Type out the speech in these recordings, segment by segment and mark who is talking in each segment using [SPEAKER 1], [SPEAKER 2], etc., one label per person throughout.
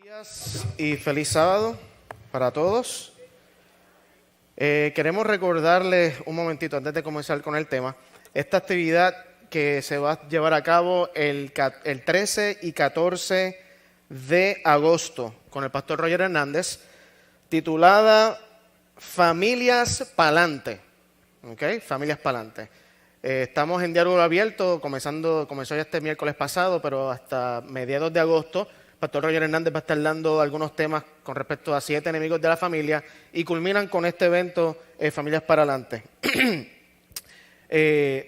[SPEAKER 1] Buenos días y feliz sábado para todos. Queremos recordarles un momentito antes de comenzar con el tema, esta actividad que se va a llevar a cabo el 13 y 14 de agosto con el pastor Roger Hernández, titulada Familias Pa'lante. ¿Okay? Familias Pa'lante. Estamos en diálogo abierto, comenzó ya este miércoles pasado, pero hasta mediados de agosto. Pastor Roger Hernández va a estar dando algunos temas con respecto a 7 enemigos de la familia y culminan con este evento Familias para Adelante.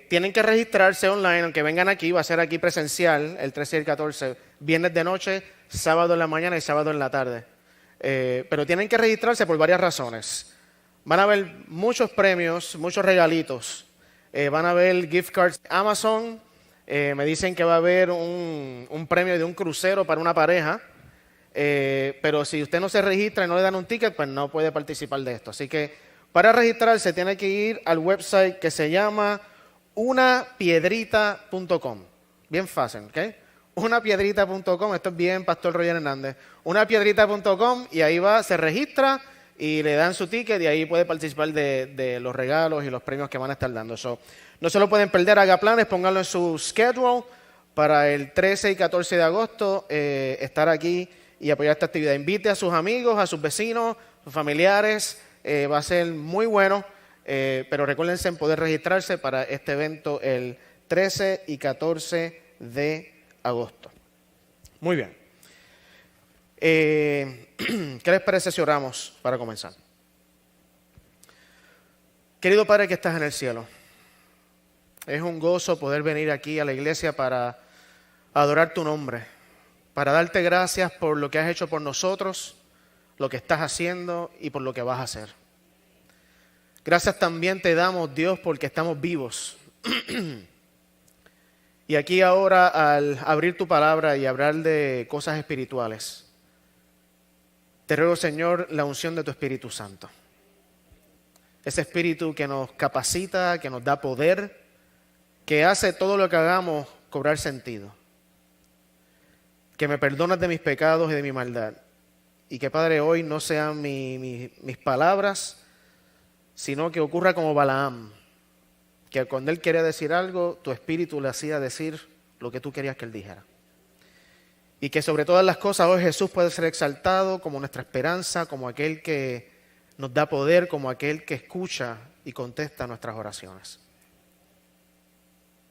[SPEAKER 1] Tienen que registrarse online, aunque vengan aquí, va a ser aquí presencial el 13 y el 14, viernes de noche, sábado en la mañana y sábado en la tarde. Pero tienen que registrarse por varias razones. Van a haber muchos premios, muchos regalitos. Van a haber gift cards de Amazon. Me dicen que va a haber un premio de un crucero para una pareja, pero si usted no se registra y no le dan un ticket, pues no puede participar de esto. Así que para registrarse tiene que ir al website que se llama unapiedrita.com. Bien fácil, ¿ok? Unapiedrita.com, esto es bien Pastor Roger Hernández. Unapiedrita.com y ahí va, se registra y le dan su ticket y ahí puede participar de los regalos y los premios que van a estar dando. No se lo pueden perder, haga planes, pónganlo en su schedule para el 13 y 14 de agosto estar aquí y apoyar esta actividad. Invite a sus amigos, a sus vecinos, a sus familiares, va a ser muy bueno, pero recuérdense en poder registrarse para este evento el 13 y 14 de agosto. Muy bien. ¿Qué les parece si oramos para comenzar? Querido Padre que estás en el cielo, es un gozo poder venir aquí a la iglesia para adorar tu nombre, para darte gracias por lo que has hecho por nosotros, lo que estás haciendo y por lo que vas a hacer. Gracias también te damos, Dios, porque estamos vivos. Y aquí ahora, al abrir tu palabra y hablar de cosas espirituales, te ruego, Señor, la unción de tu Espíritu Santo. Ese Espíritu que nos capacita, que nos da poder, que hace todo lo que hagamos cobrar sentido. Que me perdonas de mis pecados y de mi maldad. Y que, Padre, hoy no sean mis palabras, sino que ocurra como Balaam. Que cuando él quería decir algo, tu Espíritu le hacía decir lo que tú querías que él dijera. Y que sobre todas las cosas hoy Jesús puede ser exaltado como nuestra esperanza, como aquel que nos da poder, como aquel que escucha y contesta nuestras oraciones.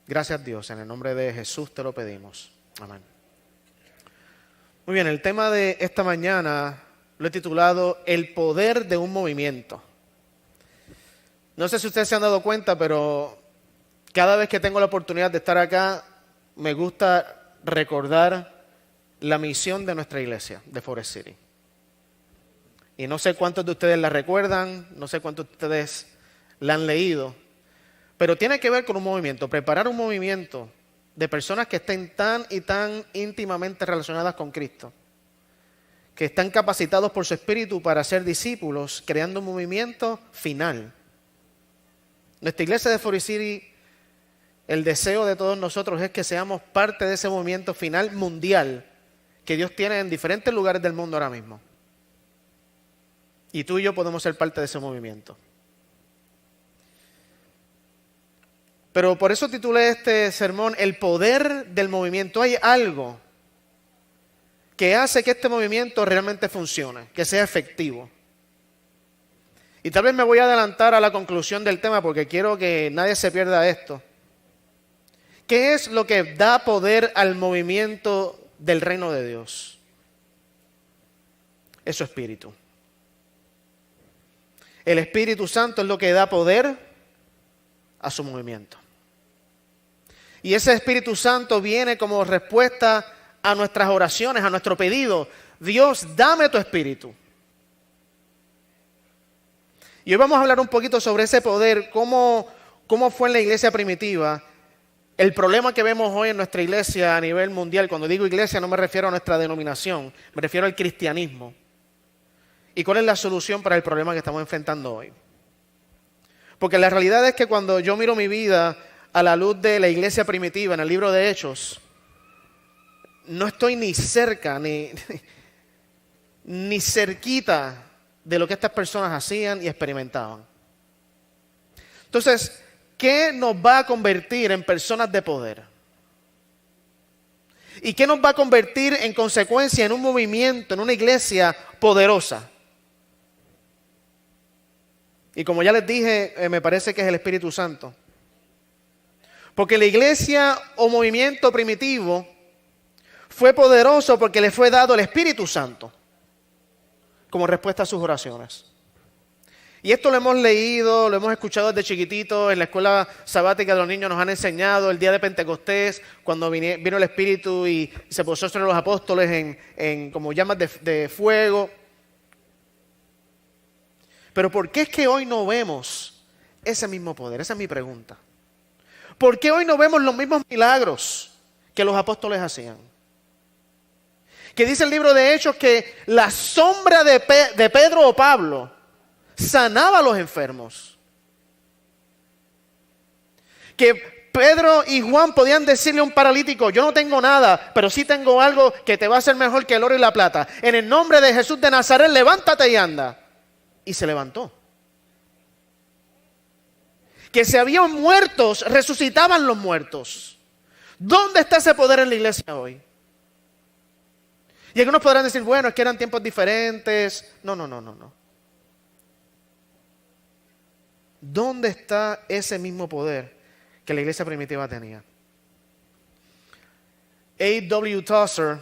[SPEAKER 1] Gracias Dios, en el nombre de Jesús te lo pedimos. Amén. Muy bien, el tema de esta mañana lo he titulado El poder de un movimiento. No sé si ustedes se han dado cuenta, pero cada vez que tengo la oportunidad de estar acá, me gusta recordar la misión de nuestra iglesia, de Forest City. Y no sé cuántos de ustedes la recuerdan, no sé cuántos de ustedes la han leído, pero tiene que ver con un movimiento, preparar un movimiento de personas que estén tan y tan íntimamente relacionadas con Cristo, que están capacitados por su Espíritu para ser discípulos, creando un movimiento final. Nuestra iglesia de Forest City, el deseo de todos nosotros es que seamos parte de ese movimiento final mundial que Dios tiene en diferentes lugares del mundo ahora mismo. Y tú y yo podemos ser parte de ese movimiento. Pero por eso titulé este sermón El poder del movimiento. Hay algo que hace que este movimiento realmente funcione, que sea efectivo. Y tal vez me voy a adelantar a la conclusión del tema porque quiero que nadie se pierda esto. ¿Qué es lo que da poder al movimiento del reino de Dios? Es su Espíritu. El Espíritu Santo es lo que da poder a su movimiento. Y ese Espíritu Santo viene como respuesta a nuestras oraciones, a nuestro pedido. Dios, dame tu Espíritu. Y hoy vamos a hablar un poquito sobre ese poder, cómo fue en la iglesia primitiva. El problema que vemos hoy en nuestra iglesia a nivel mundial, cuando digo iglesia no me refiero a nuestra denominación, me refiero al cristianismo. ¿Y cuál es la solución para el problema que estamos enfrentando hoy? Porque la realidad es que cuando yo miro mi vida a la luz de la iglesia primitiva en el libro de Hechos, no estoy ni cerca, ni cerquita de lo que estas personas hacían y experimentaban. Entonces, ¿qué nos va a convertir en personas de poder? ¿Y qué nos va a convertir en consecuencia en un movimiento, en una iglesia poderosa? Y como ya les dije, me parece que es el Espíritu Santo. Porque la iglesia o movimiento primitivo fue poderoso porque le fue dado el Espíritu Santo como respuesta a sus oraciones. Y esto lo hemos leído, lo hemos escuchado desde chiquitito, en la escuela sabática de los niños nos han enseñado el día de Pentecostés, cuando vino el Espíritu y se posó sobre los apóstoles en como llamas de fuego. Pero ¿por qué es que hoy no vemos ese mismo poder? Esa es mi pregunta. ¿Por qué hoy no vemos los mismos milagros que los apóstoles hacían? Que dice el libro de Hechos que la sombra de Pedro o Pablo sanaba a los enfermos. Que Pedro y Juan podían decirle a un paralítico: yo no tengo nada, pero sí tengo algo que te va a hacer mejor que el oro y la plata. En el nombre de Jesús de Nazaret, levántate y anda. Y se levantó. Que si habían muertos, resucitaban los muertos. ¿Dónde está ese poder en la iglesia hoy? Y algunos podrán decir: bueno, es que eran tiempos diferentes. No. ¿Dónde está ese mismo poder que la iglesia primitiva tenía? A.W. Tozer,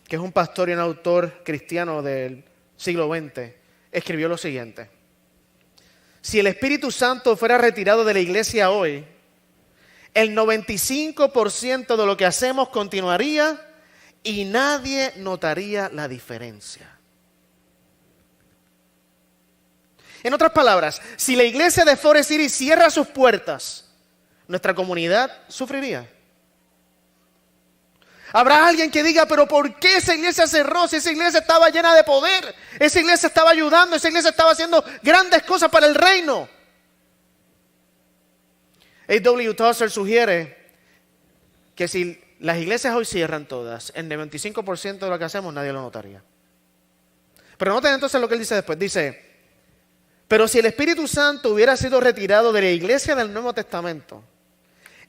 [SPEAKER 1] que es un pastor y un autor cristiano del siglo XX, escribió lo siguiente: si el Espíritu Santo fuera retirado de la iglesia hoy, el 95% de lo que hacemos continuaría y nadie notaría la diferencia. En otras palabras, si la iglesia de Forest City cierra sus puertas, nuestra comunidad sufriría. Habrá alguien que diga: pero ¿por qué esa iglesia cerró? Si esa iglesia estaba llena de poder, esa iglesia estaba ayudando, esa iglesia estaba haciendo grandes cosas para el reino. A.W. Tozer sugiere que si las iglesias hoy cierran todas, el 95% de lo que hacemos nadie lo notaría. Pero noten entonces lo que él dice después. Dice: pero si el Espíritu Santo hubiera sido retirado de la iglesia del Nuevo Testamento,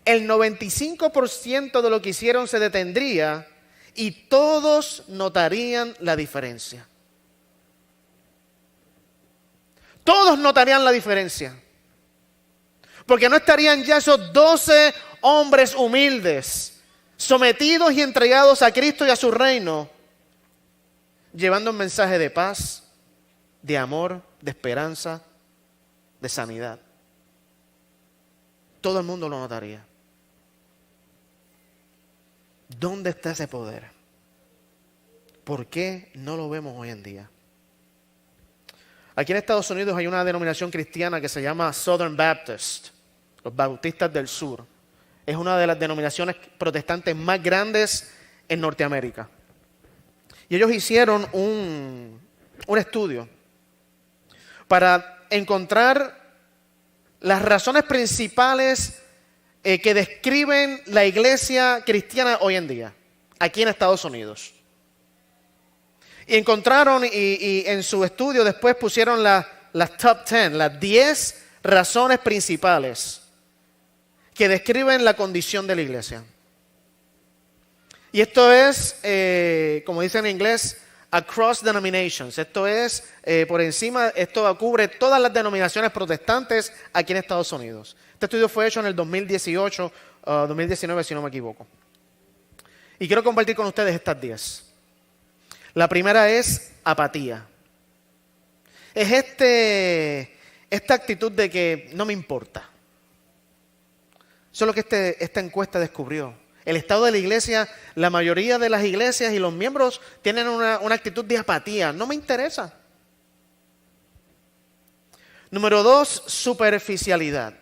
[SPEAKER 1] el 95% de lo que hicieron se detendría y todos notarían la diferencia. Todos notarían la diferencia. Porque no estarían ya esos 12 hombres humildes, sometidos y entregados a Cristo y a su reino, llevando un mensaje de paz, de amor, de esperanza, de sanidad. Todo el mundo lo notaría. ¿Dónde está ese poder? ¿Por qué no lo vemos hoy en día? Aquí en Estados Unidos hay una denominación cristiana que se llama Southern Baptist, los Bautistas del Sur. Es una de las denominaciones protestantes más grandes en Norteamérica. Y ellos hicieron un estudio para encontrar las razones principales que describen la iglesia cristiana hoy en día, aquí en Estados Unidos. Y encontraron, y en su estudio después pusieron las top 10, las 10 razones principales que describen la condición de la iglesia. Y esto es, como dicen en inglés, across denominations. Esto es, por encima, esto cubre todas las denominaciones protestantes aquí en Estados Unidos. Este estudio fue hecho en el 2018, 2019 si no me equivoco. Y quiero compartir con ustedes estas 10. La primera es apatía. Es esta actitud de que no me importa. Eso es lo que esta encuesta descubrió. El estado de la iglesia, la mayoría de las iglesias y los miembros tienen una actitud de apatía. No me interesa. Número 2, superficialidad.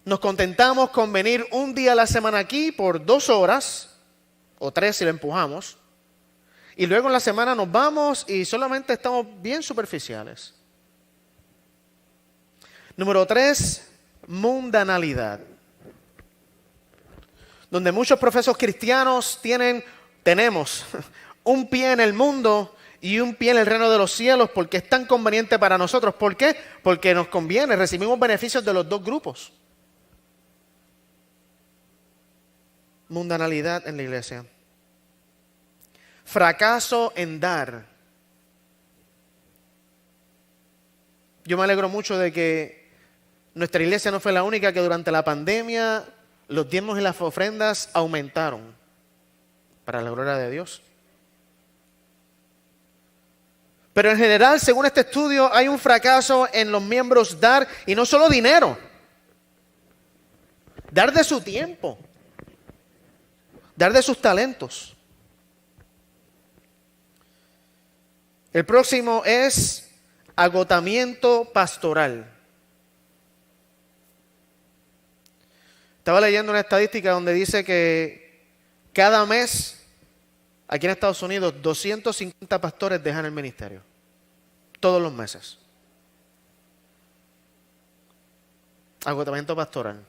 [SPEAKER 1] Nos contentamos con venir un día a la semana aquí por 2 horas, o 3 si lo empujamos, y luego en la semana nos vamos y solamente estamos bien superficiales. Número 3, mundanalidad. Donde muchos profesos cristianos tenemos un pie en el mundo y un pie en el reino de los cielos, porque es tan conveniente para nosotros. ¿Por qué? Porque nos conviene, recibimos beneficios de los dos grupos. Mundanalidad en la iglesia. Fracaso en dar. Yo me alegro mucho de que nuestra iglesia no fue la única que durante la pandemia los diezmos y las ofrendas aumentaron, para la gloria de Dios. Pero en general, según este estudio, hay un fracaso en los miembros dar, y no solo dinero, dar de su tiempo, dar de sus talentos. El próximo es agotamiento pastoral. Estaba leyendo una estadística donde dice que cada mes, aquí en Estados Unidos, 250 pastores dejan el ministerio. Todos los meses. Agotamiento pastoral.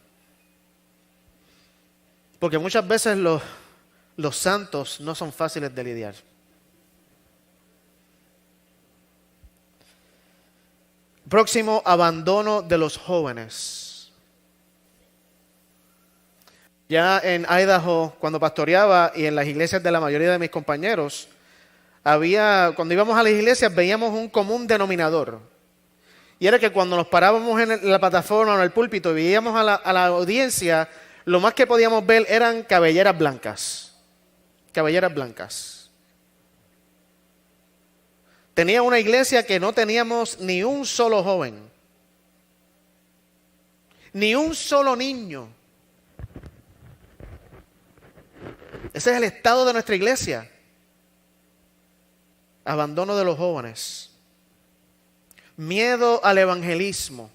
[SPEAKER 1] Porque muchas veces los santos no son fáciles de lidiar. Próximo, abandono de los jóvenes. Ya en Idaho, cuando pastoreaba y en las iglesias de la mayoría de mis compañeros, cuando íbamos a las iglesias veíamos un común denominador. Y era que cuando nos parábamos en la plataforma o en el púlpito y veíamos a la audiencia, lo más que podíamos ver eran cabelleras blancas. Cabelleras blancas. Tenía una iglesia que no teníamos ni un solo joven, ni un solo niño. Ese es el estado de nuestra iglesia. Abandono de los jóvenes. Miedo al evangelismo.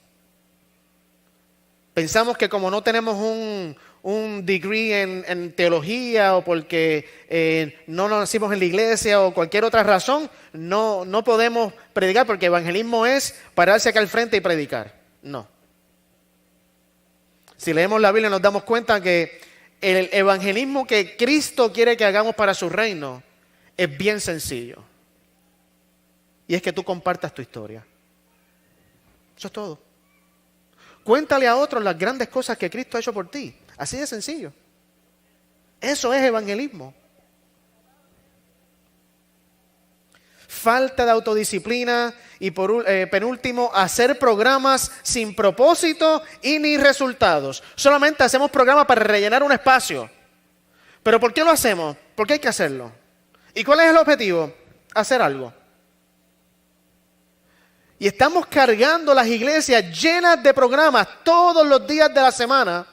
[SPEAKER 1] Pensamos que como no tenemos un degree en teología o porque no nacimos en la iglesia o cualquier otra razón, no podemos predicar, porque evangelismo es pararse acá al frente y predicar. No. Si leemos la Biblia nos damos cuenta que el evangelismo que Cristo quiere que hagamos para su reino es bien sencillo. Y es que tú compartas tu historia. Eso es todo. Cuéntale a otros las grandes cosas que Cristo ha hecho por ti. Así de sencillo. Eso es evangelismo. Falta de autodisciplina y penúltimo, hacer programas sin propósito y ni resultados. Solamente hacemos programas para rellenar un espacio. ¿Pero por qué lo hacemos? Porque hay que hacerlo. ¿Y cuál es el objetivo? Hacer algo. Y estamos cargando las iglesias llenas de programas todos los días de la semana,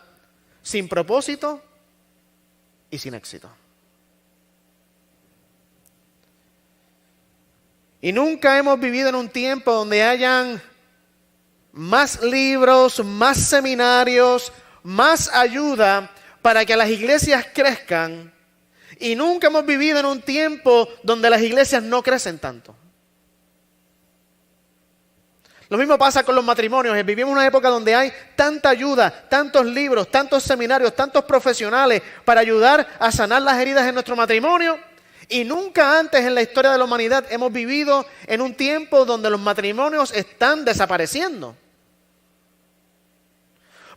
[SPEAKER 1] sin propósito y sin éxito. Y nunca hemos vivido en un tiempo donde hayan más libros, más seminarios, más ayuda para que las iglesias crezcan. Y nunca hemos vivido en un tiempo donde las iglesias no crecen tanto. Lo mismo pasa con los matrimonios. Vivimos una época donde hay tanta ayuda, tantos libros, tantos seminarios, tantos profesionales para ayudar a sanar las heridas en nuestro matrimonio. Y nunca antes en la historia de la humanidad hemos vivido en un tiempo donde los matrimonios están desapareciendo.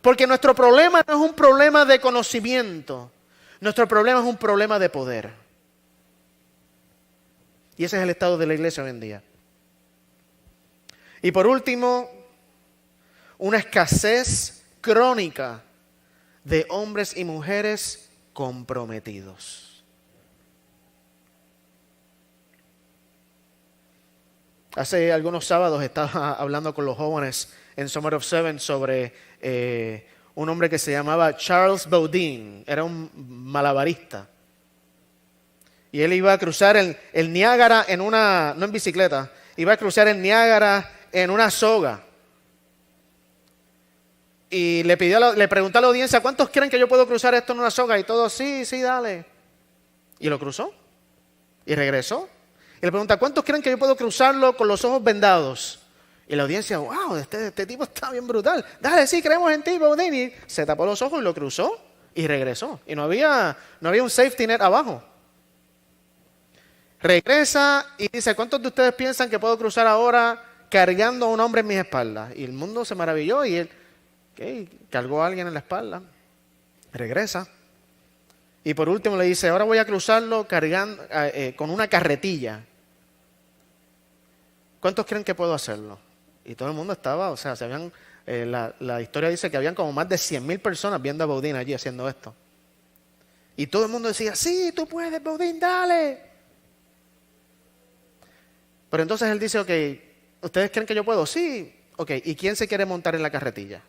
[SPEAKER 1] Porque nuestro problema no es un problema de conocimiento. Nuestro problema es un problema de poder. Y ese es el estado de la iglesia hoy en día. Y por último, una escasez crónica de hombres y mujeres comprometidos. Hace algunos sábados estaba hablando con los jóvenes en Summer of Seven sobre un hombre que se llamaba Charles Baudin. Era un malabarista. Y él iba a cruzar el Niágara no en bicicleta, iba a cruzar el Niágara en una soga. Y le preguntó a la audiencia, ¿cuántos creen que yo puedo cruzar esto en una soga? Y todos, sí, dale. Y lo cruzó. Y regresó. Y le pregunta, ¿cuántos creen que yo puedo cruzarlo con los ojos vendados? Y la audiencia, wow, este tipo está bien brutal. Dale, sí, creemos en ti, Baudin. Y se tapó los ojos y lo cruzó y regresó. Y no había un safety net abajo. Regresa y dice, ¿cuántos de ustedes piensan que puedo cruzar ahora cargando a un hombre en mis espaldas? Y el mundo se maravilló y él cargó a alguien en la espalda. Regresa. Y por último le dice, ahora voy a cruzarlo cargando con una carretilla. ¿Cuántos creen que puedo hacerlo? Y todo el mundo estaba, la historia dice que habían como más de 100,000 personas viendo a Baudín allí haciendo esto. Y todo el mundo decía, sí, tú puedes, Baudín, dale. Pero entonces él dice, ok, ¿ustedes creen que yo puedo? Sí. Ok, ¿y quién se quiere montar en la carretilla?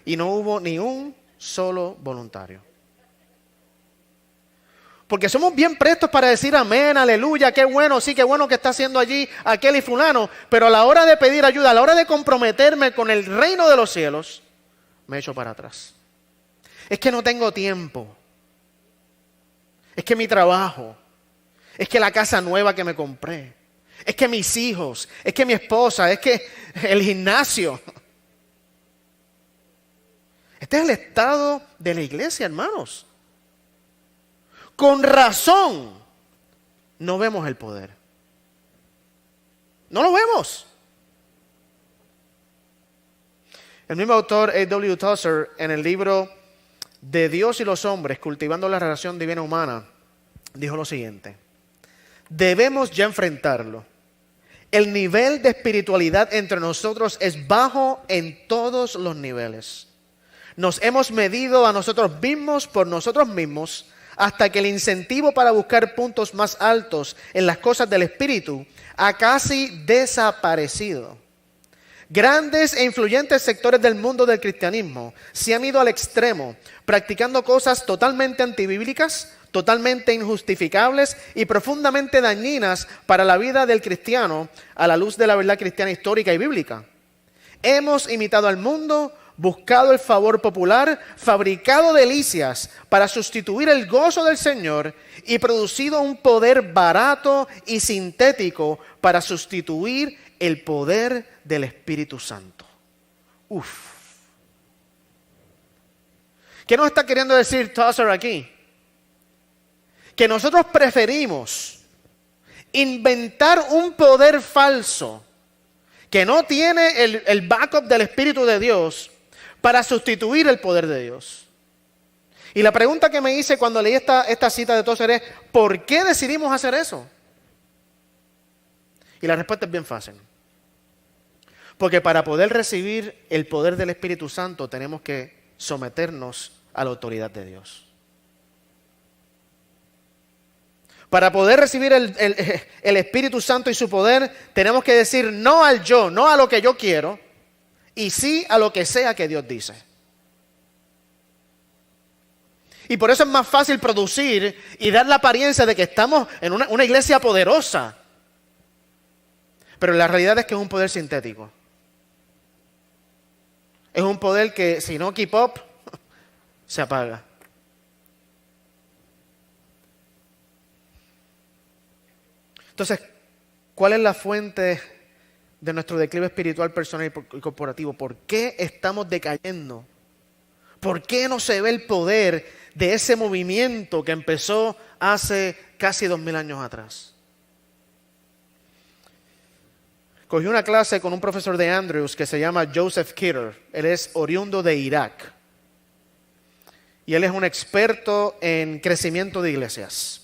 [SPEAKER 1] Y no hubo ni un solo voluntario. Porque somos bien prestos para decir amén, aleluya, qué bueno, sí, qué bueno que está haciendo allí aquel y fulano. Pero a la hora de pedir ayuda, a la hora de comprometerme con el reino de los cielos, me echo para atrás. Es que no tengo tiempo. Es que mi trabajo. Es que la casa nueva que me compré. Es que mis hijos. Es que mi esposa. Es que el gimnasio. Este es el estado de la iglesia, hermanos. Con razón no vemos el poder. No lo vemos. El mismo autor A.W. Tozer, en el libro De Dios y los hombres, cultivando la relación divina humana, dijo lo siguiente: debemos ya enfrentarlo. El nivel de espiritualidad entre nosotros es bajo en todos los niveles. Nos hemos medido a nosotros mismos por nosotros mismos hasta que el incentivo para buscar puntos más altos en las cosas del espíritu ha casi desaparecido. Grandes e influyentes sectores del mundo del cristianismo se han ido al extremo, practicando cosas totalmente antibíblicas, totalmente injustificables y profundamente dañinas para la vida del cristiano a la luz de la verdad cristiana histórica y bíblica. Hemos imitado al mundo, buscado el favor popular, fabricado delicias para sustituir el gozo del Señor y producido un poder barato y sintético para sustituir el poder del Espíritu Santo. ¿Qué nos está queriendo decir Tozer aquí? Que nosotros preferimos inventar un poder falso que no tiene el backup del Espíritu de Dios para sustituir el poder de Dios. Y la pregunta que me hice cuando leí esta cita de Tozer es, ¿por qué decidimos hacer eso? Y la respuesta es bien fácil. Porque para poder recibir el poder del Espíritu Santo tenemos que someternos a la autoridad de Dios. Para poder recibir el Espíritu Santo y su poder, tenemos que decir no al yo, no a lo que yo quiero, y sí a lo que sea que Dios dice. Y por eso es más fácil producir y dar la apariencia de que estamos en una iglesia poderosa. Pero la realidad es que es un poder sintético. Es un poder que si no keep up, se apaga. Entonces, ¿cuál es la fuente de nuestro declive espiritual, personal y corporativo? ¿Por qué estamos decayendo? ¿Por qué no se ve el poder de ese movimiento que empezó hace casi 2000 años atrás? Cogí una clase con un profesor de Andrews que se llama Joseph Kidder. Él es oriundo de Irak. Y él es un experto en crecimiento de iglesias.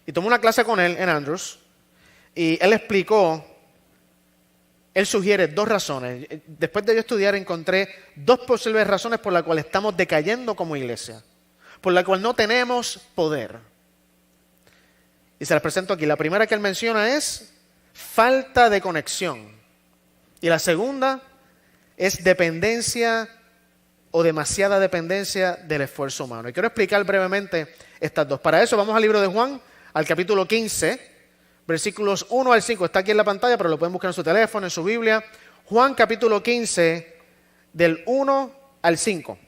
[SPEAKER 1] Y tomé una clase con él en Andrews. Y él explicó, él sugiere dos razones. Después de yo estudiar encontré dos posibles razones por las cuales estamos decayendo como iglesia. Por la cual no tenemos poder. Y se las presento aquí. La primera que él menciona es falta de conexión. Y la segunda es dependencia o demasiada dependencia del esfuerzo humano. Y quiero explicar brevemente estas dos. Para eso vamos al libro de Juan, al capítulo 15, versículos 1 al 5. Está aquí en la pantalla, pero lo pueden buscar en su teléfono, en su Biblia. Juan capítulo 15, del 1 al 5.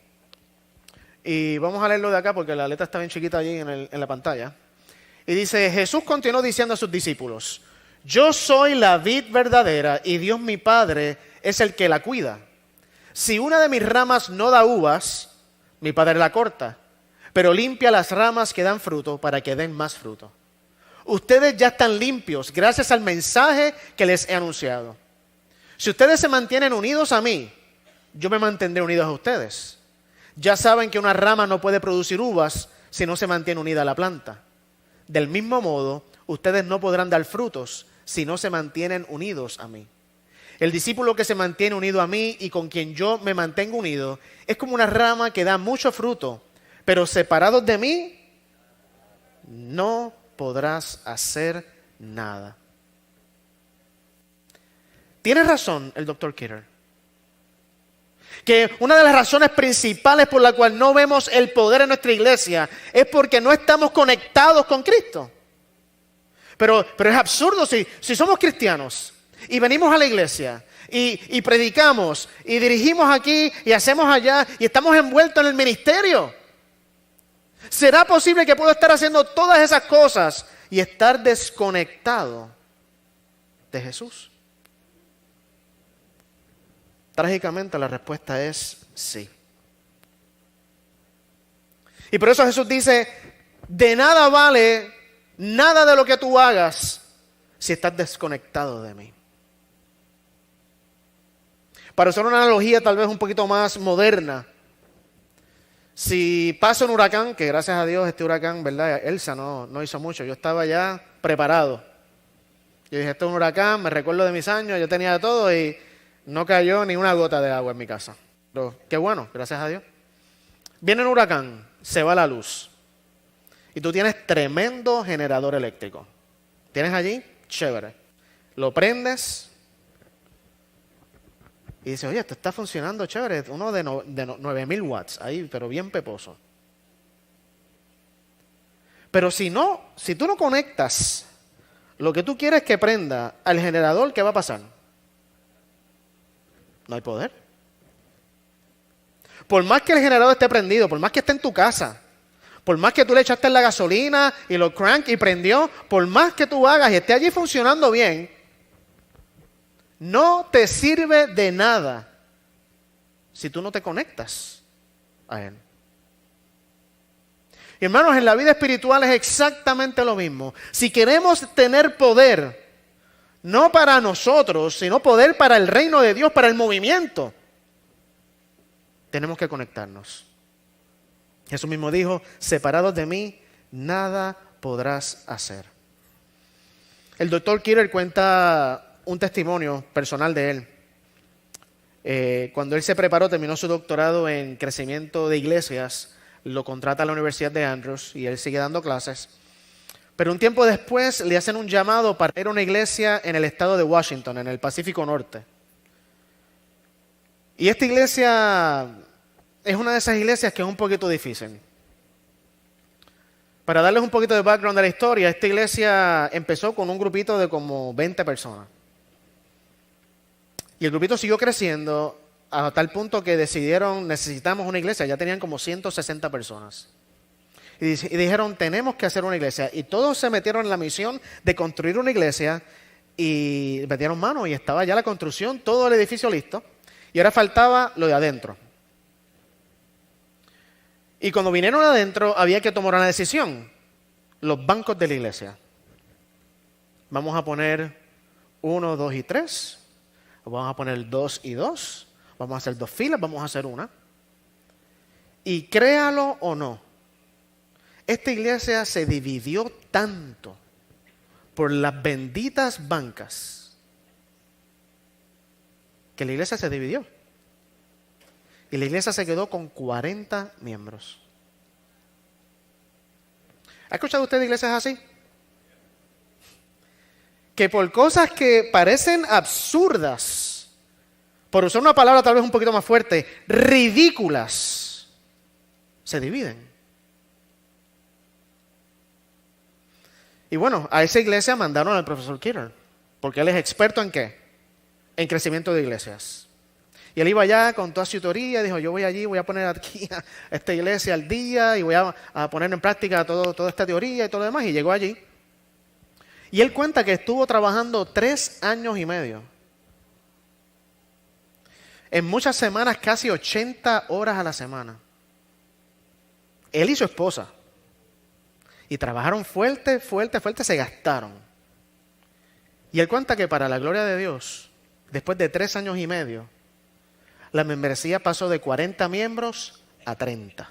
[SPEAKER 1] Y vamos a leerlo de acá porque la letra está bien chiquita allí en la pantalla. Y dice, Jesús continuó diciendo a sus discípulos: yo soy la vid verdadera y Dios mi Padre es el que la cuida. Si una de mis ramas no da uvas, mi Padre la corta. pero limpia las ramas que dan fruto para que den más fruto. Ustedes ya están limpios gracias al mensaje que les he anunciado. Si ustedes se mantienen unidos a mí, yo me mantendré unidos a ustedes. Ya saben que una rama no puede producir uvas si no se mantiene unida a la planta. Del mismo modo, ustedes no podrán dar frutos si no se mantienen unidos a mí. El discípulo que se mantiene unido a mí y con quien yo me mantengo unido es como una rama que da mucho fruto, pero separados de mí no podrás hacer nada. Tiene razón el Dr. Kidder, que una de las razones principales por la cual no vemos el poder en nuestra iglesia es porque no estamos conectados con Cristo. Pero es absurdo si somos cristianos y venimos a la iglesia y predicamos y dirigimos aquí y hacemos allá y estamos envueltos en el ministerio. ¿Será posible que puedo estar haciendo todas esas cosas y estar desconectado de Jesús? Trágicamente la respuesta es sí. Y por eso Jesús dice, de nada vale nada de lo que tú hagas si estás desconectado de mí. Para usar una analogía tal vez un poquito más moderna, si pasa un huracán, que gracias a Dios este huracán, ¿verdad? Elsa no hizo mucho, yo estaba ya preparado. Yo dije, esto es un huracán, me recuerdo de mis años, yo tenía de todo y no cayó ni una gota de agua en mi casa. Pero qué bueno, gracias a Dios. Viene un huracán, se va la luz. Y tú tienes tremendo generador eléctrico. ¿Tienes allí? Chévere. Lo prendes y dices, oye, esto está funcionando chévere. Uno de 9,000 watts, ahí, pero bien peposo. Pero si tú no conectas lo que tú quieres que prenda al generador, ¿qué va a pasar? No hay poder. Por más que el generador esté prendido, por más que esté en tu casa, por más que tú le echaste la gasolina y lo crank y prendió, por más que tú hagas y esté allí funcionando bien, no te sirve de nada si tú no te conectas a Él. Y hermanos, en la vida espiritual es exactamente lo mismo. Si queremos tener poder, no para nosotros, sino poder para el reino de Dios, para el movimiento, tenemos que conectarnos. Jesús mismo dijo, separados de mí, nada podrás hacer. El Dr. Kidder cuenta un testimonio personal de él. Cuando él se preparó, terminó su doctorado en crecimiento de iglesias, lo contrata a la Universidad de Andrews y él sigue dando clases. Pero un tiempo después le hacen un llamado para ir a una iglesia en el estado de Washington, en el Pacífico Norte. Y esta iglesia es una de esas iglesias que es un poquito difícil. Para darles un poquito de background de la historia, esta iglesia empezó con un grupito de como 20 personas. Y el grupito siguió creciendo a tal punto que decidieron, necesitamos una iglesia. Ya tenían como 160 personas. Y dijeron, tenemos que hacer una iglesia. Y todos se metieron en la misión de construir una iglesia y metieron mano y estaba ya la construcción, todo el edificio listo. Y ahora faltaba lo de adentro. Y cuando vinieron adentro había que tomar una decisión. Los bancos de la iglesia. Vamos a poner 1, 2 y 3. Vamos a poner 2 y 2. Vamos a hacer 2 filas, vamos a hacer una. Y créalo o no, esta iglesia se dividió tanto por las benditas bancas que la iglesia se dividió. Y la iglesia se quedó con 40 miembros. ¿Ha escuchado usted de iglesias así? Que por cosas que parecen absurdas, por usar una palabra tal vez un poquito más fuerte, ridículas, se dividen. Y bueno, a esa iglesia mandaron al profesor Kidder, porque él es experto ¿en qué? En crecimiento de iglesias. Y él iba allá con toda su teoría, dijo, yo voy allí, voy a poner aquí a esta iglesia al día y voy a poner en práctica toda esta teoría y todo lo demás. Y llegó allí. Y él cuenta que estuvo trabajando 3 años y medio. En muchas semanas, casi 80 horas a la semana. Él y su esposa. Y trabajaron fuerte, se gastaron. Y él cuenta que para la gloria de Dios, después de 3 años y medio, la membresía pasó de 40 miembros a 30.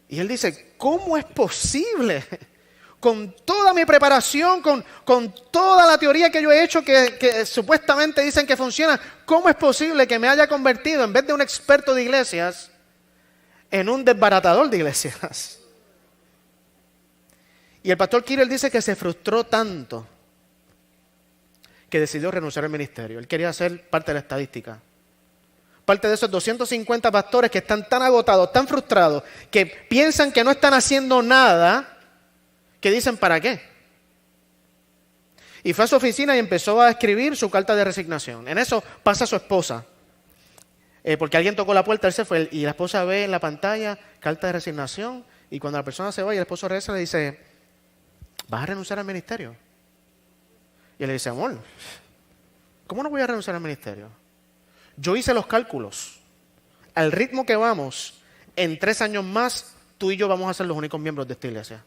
[SPEAKER 1] Y él dice, ¿cómo es posible? Con toda mi preparación, con toda la teoría que yo he hecho que supuestamente dicen que funciona, ¿cómo es posible que me haya convertido, en vez de un experto de iglesias, en un desbaratador de iglesias? Y el pastor Kirill dice que se frustró tanto que decidió renunciar al ministerio. Él quería ser parte de la estadística. Parte de esos 250 pastores que están tan agotados, tan frustrados, que piensan que no están haciendo nada, que dicen, ¿para qué? Y fue a su oficina y empezó a escribir su carta de resignación. En eso pasa su esposa, porque alguien tocó la puerta, él se fue, y la esposa ve en la pantalla, carta de resignación, y cuando la persona se va y el esposo regresa, le dice, ¿vas a renunciar al ministerio? Y él le dice, amor, ¿cómo no voy a renunciar al ministerio? Yo hice los cálculos. Al ritmo que vamos, en 3 años más, tú y yo vamos a ser los únicos miembros de esta iglesia.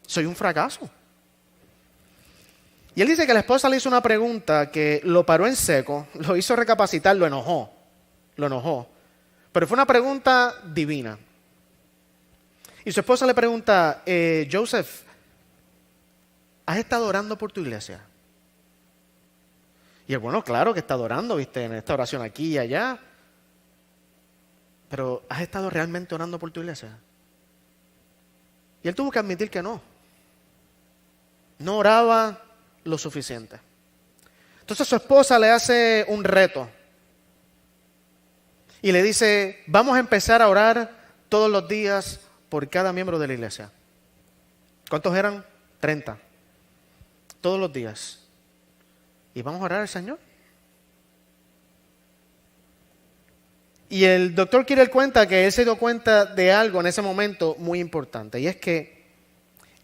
[SPEAKER 1] Soy un fracaso. Y él dice que la esposa le hizo una pregunta que lo paró en seco, lo hizo recapacitar, lo enojó. Pero fue una pregunta divina. Y su esposa le pregunta, Joseph, ¿has estado orando por tu iglesia? Y él, bueno, claro que he estado orando, viste, en esta oración aquí y allá. Pero ¿has estado realmente orando por tu iglesia? Y él tuvo que admitir que no. No oraba lo suficiente. Entonces su esposa le hace un reto. Y le dice, vamos a empezar a orar todos los días por cada miembro de la iglesia. ¿Cuántos eran? 30. Todos los días. Y vamos a orar al Señor. Y el doctor Kirill cuenta que él se dio cuenta de algo en ese momento muy importante. Y es que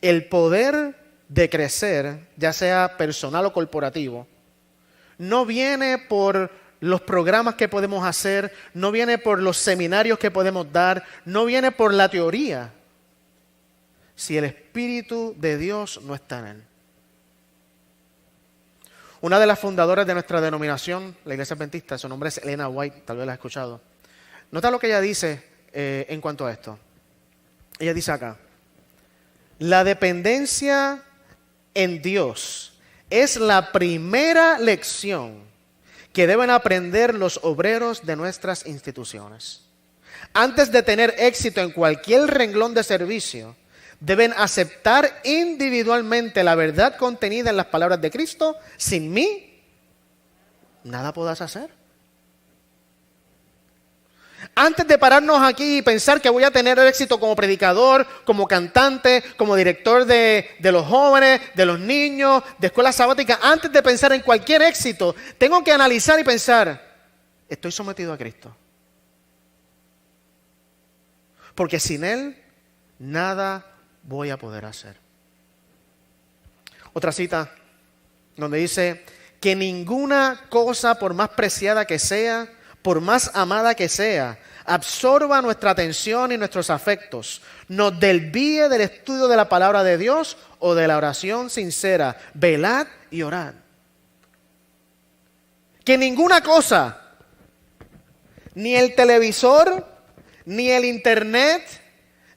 [SPEAKER 1] el poder de crecer, ya sea personal o corporativo, no viene por los programas que podemos hacer, no viene por los seminarios que podemos dar, no viene por la teoría, si el Espíritu de Dios no está en él. Una de las fundadoras de nuestra denominación, la Iglesia Adventista, su nombre es Elena White, tal vez la has escuchado. Nota lo que ella dice en cuanto a esto. Ella dice acá, la dependencia en Dios es la primera lección que deben aprender los obreros de nuestras instituciones. Antes de tener éxito en cualquier renglón de servicio, deben aceptar individualmente la verdad contenida en las palabras de Cristo. Sin mí, nada podrás hacer. Antes de pararnos aquí y pensar que voy a tener éxito como predicador, como cantante, como director de los jóvenes, de los niños, de escuela sabática, antes de pensar en cualquier éxito, tengo que analizar y pensar, ¿estoy sometido a Cristo? Porque sin Él, nada voy a poder hacer. Otra cita donde dice que ninguna cosa, por más preciada que sea, por más amada que sea, absorba nuestra atención y nuestros afectos, nos desvíe del estudio de la palabra de Dios o de la oración sincera. Velad y orad. Que ninguna cosa, ni el televisor, ni el internet,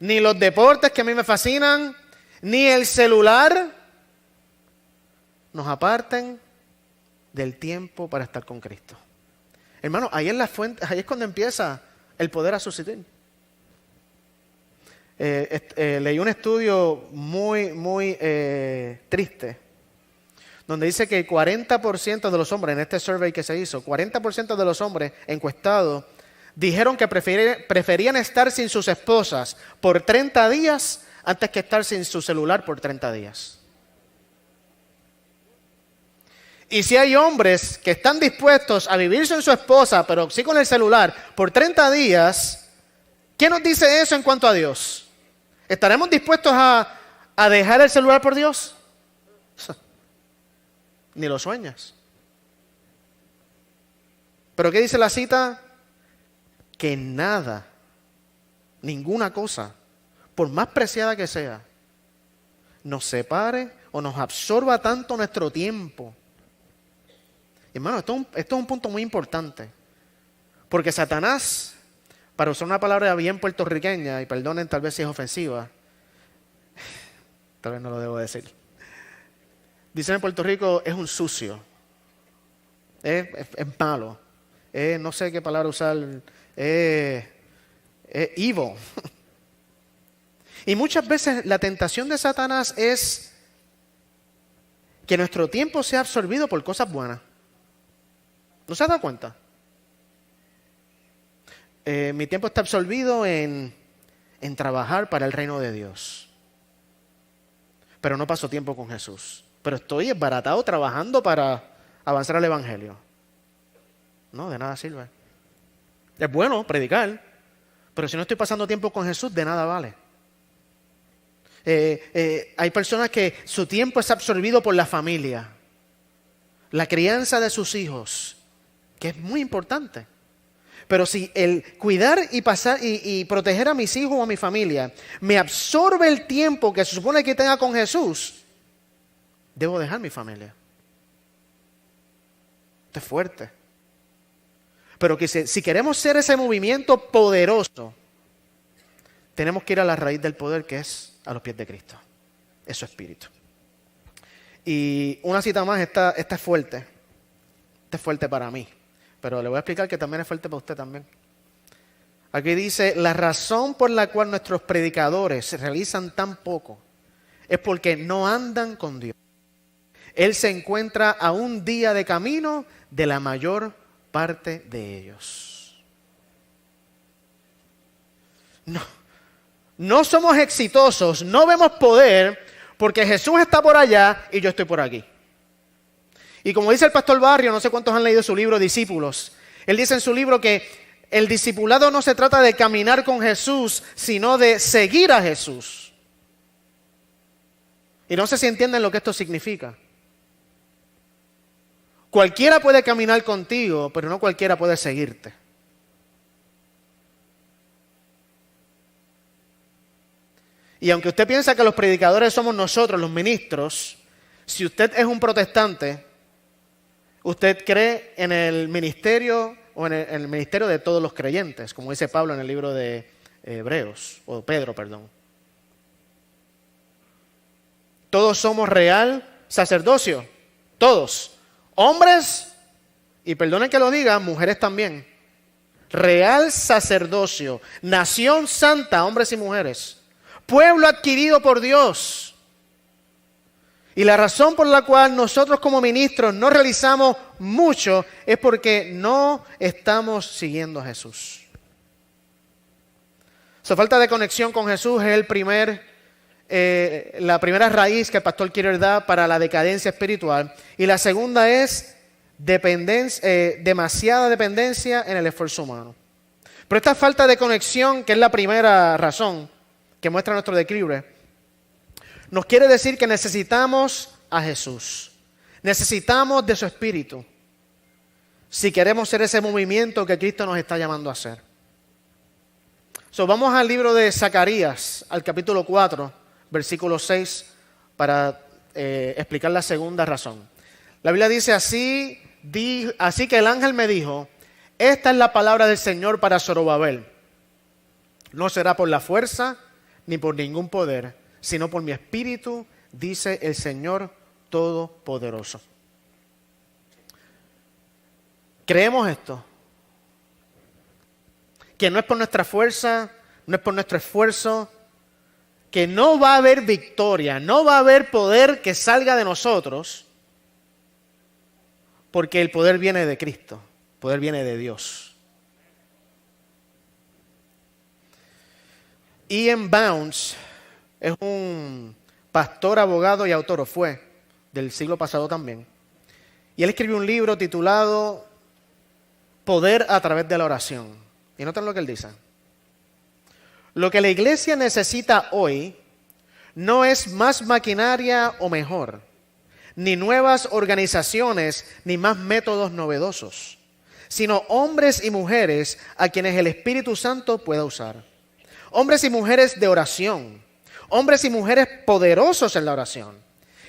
[SPEAKER 1] ni los deportes que a mí me fascinan, ni el celular, nos aparten del tiempo para estar con Cristo. Hermano, ahí en la fuente, ahí es cuando empieza el poder a suceder. Leí un estudio muy triste, donde dice que 40% de los hombres, en este survey que se hizo, 40% de los hombres encuestados dijeron que preferían estar sin sus esposas por 30 días antes que estar sin su celular por 30 días. Y si hay hombres que están dispuestos a vivir sin su esposa, pero sí con el celular, por 30 días, ¿qué nos dice eso en cuanto a Dios? ¿Estaremos dispuestos a dejar el celular por Dios? Ni lo sueñas. ¿Pero qué dice la cita? Que nada, ninguna cosa, por más preciada que sea, nos separe o nos absorba tanto nuestro tiempo. Hermano, esto es un punto muy importante. Porque Satanás, para usar una palabra bien puertorriqueña, y perdonen tal vez si es ofensiva, tal vez no lo debo decir. Dicen en Puerto Rico, es un sucio, es malo, no sé qué palabra usar, es evil. Y muchas veces la tentación de Satanás es que nuestro tiempo sea absorbido por cosas buenas. ¿No se ha dado cuenta? Mi tiempo está absorbido en trabajar para el reino de Dios. Pero no paso tiempo con Jesús. Pero estoy esbaratado trabajando para avanzar al Evangelio. No, de nada sirve. Es bueno predicar, pero si no estoy pasando tiempo con Jesús, de nada vale. Hay personas que su tiempo es absorbido por la familia, la crianza de sus hijos, que es muy importante. Pero si el cuidar y pasar y proteger a mis hijos o a mi familia me absorbe el tiempo que se supone que tenga con Jesús, debo dejar mi familia. Esto es fuerte. Pero que si queremos ser ese movimiento poderoso, tenemos que ir a la raíz del poder, que es a los pies de Cristo. Es su espíritu. Y una cita más, esta es fuerte. Esta es fuerte para mí. Pero le voy a explicar que también es fuerte para usted también. Aquí dice, la razón por la cual nuestros predicadores realizan tan poco es porque no andan con Dios. Él se encuentra a un día de camino de la mayor parte de ellos. No somos exitosos, no vemos poder porque Jesús está por allá y yo estoy por aquí. Y como dice el pastor Barrio, no sé cuántos han leído su libro Discípulos, él dice en su libro que el discipulado no se trata de caminar con Jesús, sino de seguir a Jesús. Y no sé si entienden lo que esto significa. Cualquiera puede caminar contigo, pero no cualquiera puede seguirte. Y aunque usted piensa que los predicadores somos nosotros, los ministros, si usted es un protestante, usted cree en el ministerio o en el ministerio de todos los creyentes, como dice Pablo en el libro de Hebreos, o Pedro, perdón. Todos somos real sacerdocio, todos. Hombres, y perdonen que lo diga, mujeres también. Real sacerdocio, nación santa, hombres y mujeres. Pueblo adquirido por Dios. Y la razón por la cual nosotros como ministros no realizamos mucho es porque no estamos siguiendo a Jesús. Su falta de conexión con Jesús es la primera raíz que el pastor quiere dar para la decadencia espiritual. Y la segunda es demasiada dependencia en el esfuerzo humano. Pero esta falta de conexión, que es la primera razón que muestra nuestro declive, nos quiere decir que necesitamos a Jesús. Necesitamos de su espíritu si queremos ser ese movimiento que Cristo nos está llamando a hacer. Vamos al libro de Zacarías, al capítulo 4, versículo 6, para explicar la segunda razón. La Biblia dice así que el ángel me dijo, esta es la palabra del Señor para Zorobabel. No será por la fuerza ni por ningún poder, sino por mi espíritu, dice el Señor Todopoderoso. ¿Creemos esto? Que no es por nuestra fuerza, no es por nuestro esfuerzo, que no va a haber victoria, no va a haber poder que salga de nosotros, porque el poder viene de Cristo, el poder viene de Dios. Ian Bounds es un pastor, abogado y autor, o fue, del siglo pasado también. Y él escribió un libro titulado Poder a través de la oración. Y noten lo que él dice. Lo que la iglesia necesita hoy no es más maquinaria o mejor, ni nuevas organizaciones, ni más métodos novedosos, sino hombres y mujeres a quienes el Espíritu Santo pueda usar. Hombres y mujeres de oración, hombres y mujeres poderosos en la oración.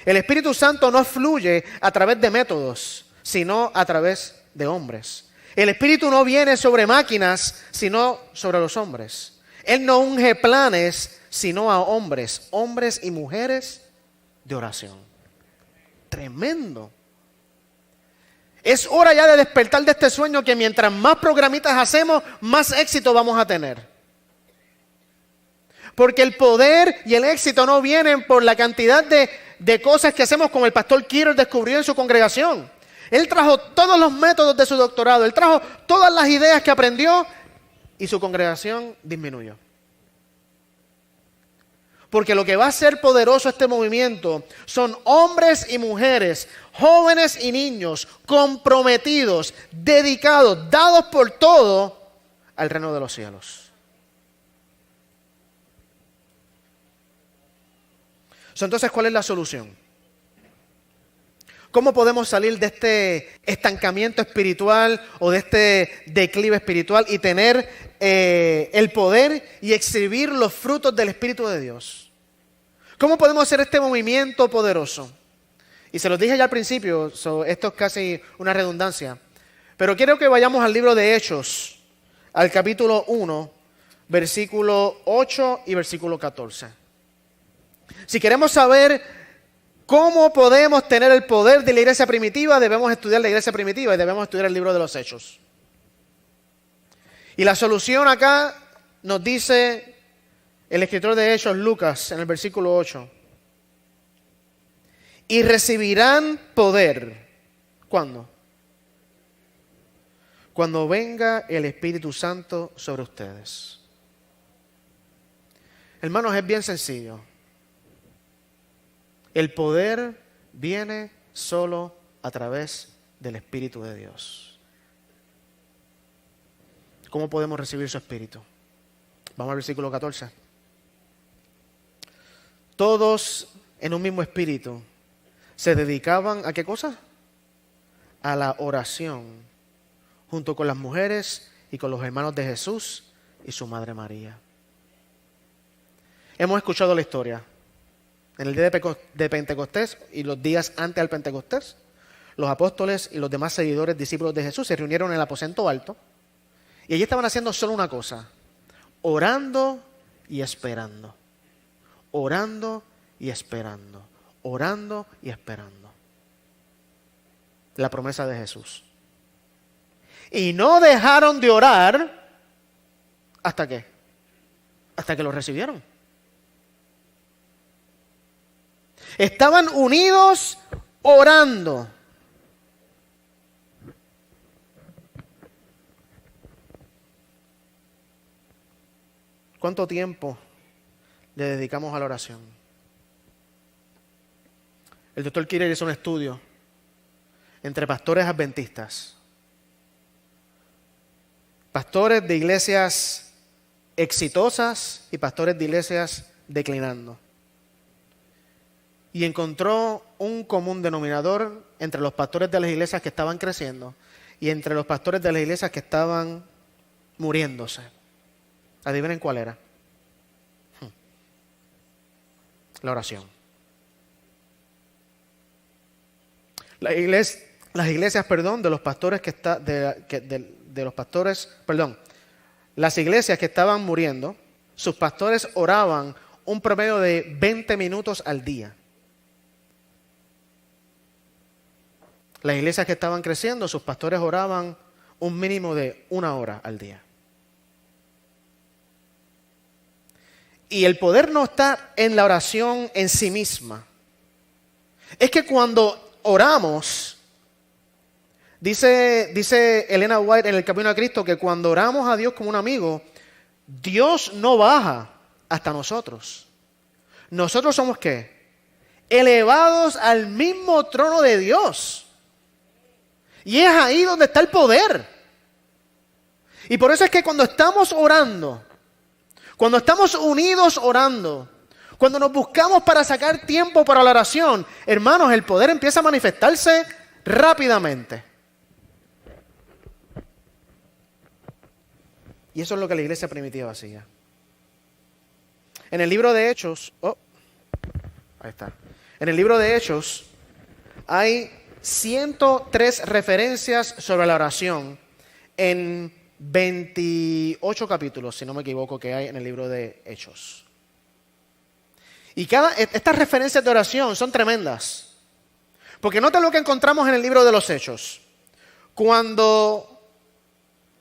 [SPEAKER 1] El Espíritu Santo no fluye a través de métodos, sino a través de hombres. El Espíritu no viene sobre máquinas, sino sobre los hombres. Él no unge planes, sino a hombres, hombres y mujeres de oración. Tremendo. Es hora ya de despertar de este sueño que mientras más programitas hacemos, más éxito vamos a tener. Porque el poder y el éxito no vienen por la cantidad de cosas que hacemos, como el pastor Kiro descubrió en su congregación. Él trajo todos los métodos de su doctorado, él trajo todas las ideas que aprendió y su congregación disminuyó. Porque lo que va a ser poderoso este movimiento son hombres y mujeres, jóvenes y niños, comprometidos, dedicados, dados por todo al reino de los cielos. Entonces, ¿cuál es la solución? ¿Cómo podemos salir de este estancamiento espiritual o de este declive espiritual y tener el poder y exhibir los frutos del Espíritu de Dios? ¿Cómo podemos hacer este movimiento poderoso? Y se los dije ya al principio, esto es casi una redundancia, pero quiero que vayamos al libro de Hechos, al capítulo 1, versículo 8 y versículo 14. Si queremos saber cómo podemos tener el poder de la iglesia primitiva, debemos estudiar la iglesia primitiva y debemos estudiar el libro de los Hechos. Y la solución acá nos dice el escritor de Hechos, Lucas, en el versículo 8. Y recibirán poder. ¿Cuándo? Cuando venga el Espíritu Santo sobre ustedes. Hermanos, es bien sencillo. El poder viene solo a través del Espíritu de Dios. ¿Cómo podemos recibir su Espíritu? Vamos al versículo 14. Todos en un mismo espíritu se dedicaban ¿a qué cosa? A la oración, junto con las mujeres y con los hermanos de Jesús y su madre María. Hemos escuchado la historia. En el día de Pentecostés y los días antes al Pentecostés, los apóstoles y los demás seguidores, discípulos de Jesús, se reunieron en el aposento alto y allí estaban haciendo solo una cosa: orando y esperando. Orando y esperando. Orando y esperando. La promesa de Jesús. Y no dejaron de orar ¿hasta qué? Hasta que lo recibieron. Estaban unidos orando. ¿Cuánto tiempo le dedicamos a la oración? El doctor Kiro hizo un estudio entre pastores adventistas, pastores de iglesias exitosas y pastores de iglesias declinando. Y encontró un común denominador entre los pastores de las iglesias que estaban creciendo y entre los pastores de las iglesias que estaban muriéndose. Adivinen cuál era. La oración. Las iglesias, de los pastores las iglesias que estaban muriendo, sus pastores oraban un promedio de 20 minutos al día. Las iglesias que estaban creciendo, sus pastores oraban un mínimo de 1 hora al día. Y el poder no está en la oración en sí misma. Es que cuando oramos, dice Elena White en El Camino a Cristo, que cuando oramos a Dios como un amigo, Dios no baja hasta nosotros. Nosotros somos ¿qué? Elevados al mismo trono de Dios. Y es ahí donde está el poder. Y por eso es que cuando estamos orando, cuando estamos unidos orando, cuando nos buscamos para sacar tiempo para la oración, hermanos, el poder empieza a manifestarse rápidamente. Y eso es lo que la iglesia primitiva hacía. En el libro de Hechos, ahí está. En el libro de Hechos hay 103 referencias sobre la oración en 28 capítulos, si no me equivoco, que hay en el libro de Hechos. Y estas referencias de oración son tremendas. Porque nota lo que encontramos en el libro de los Hechos. Cuando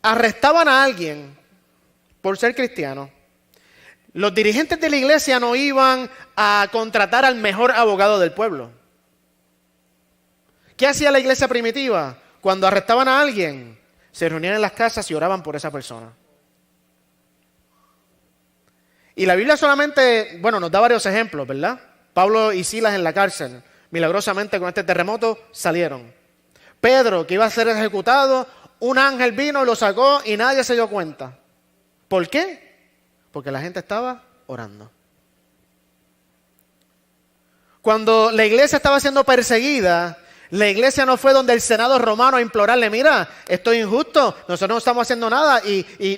[SPEAKER 1] arrestaban a alguien por ser cristiano, los dirigentes de la iglesia no iban a contratar al mejor abogado del pueblo. ¿Qué hacía la iglesia primitiva? Cuando arrestaban a alguien, se reunían en las casas y oraban por esa persona. Y la Biblia solamente, nos da varios ejemplos, ¿verdad? Pablo y Silas en la cárcel, milagrosamente con este terremoto salieron. Pedro, que iba a ser ejecutado, un ángel vino y lo sacó y nadie se dio cuenta. ¿Por qué? Porque la gente estaba orando. Cuando la iglesia estaba siendo perseguida, la iglesia no fue donde el Senado romano a implorarle, mira, esto es injusto, nosotros no estamos haciendo nada.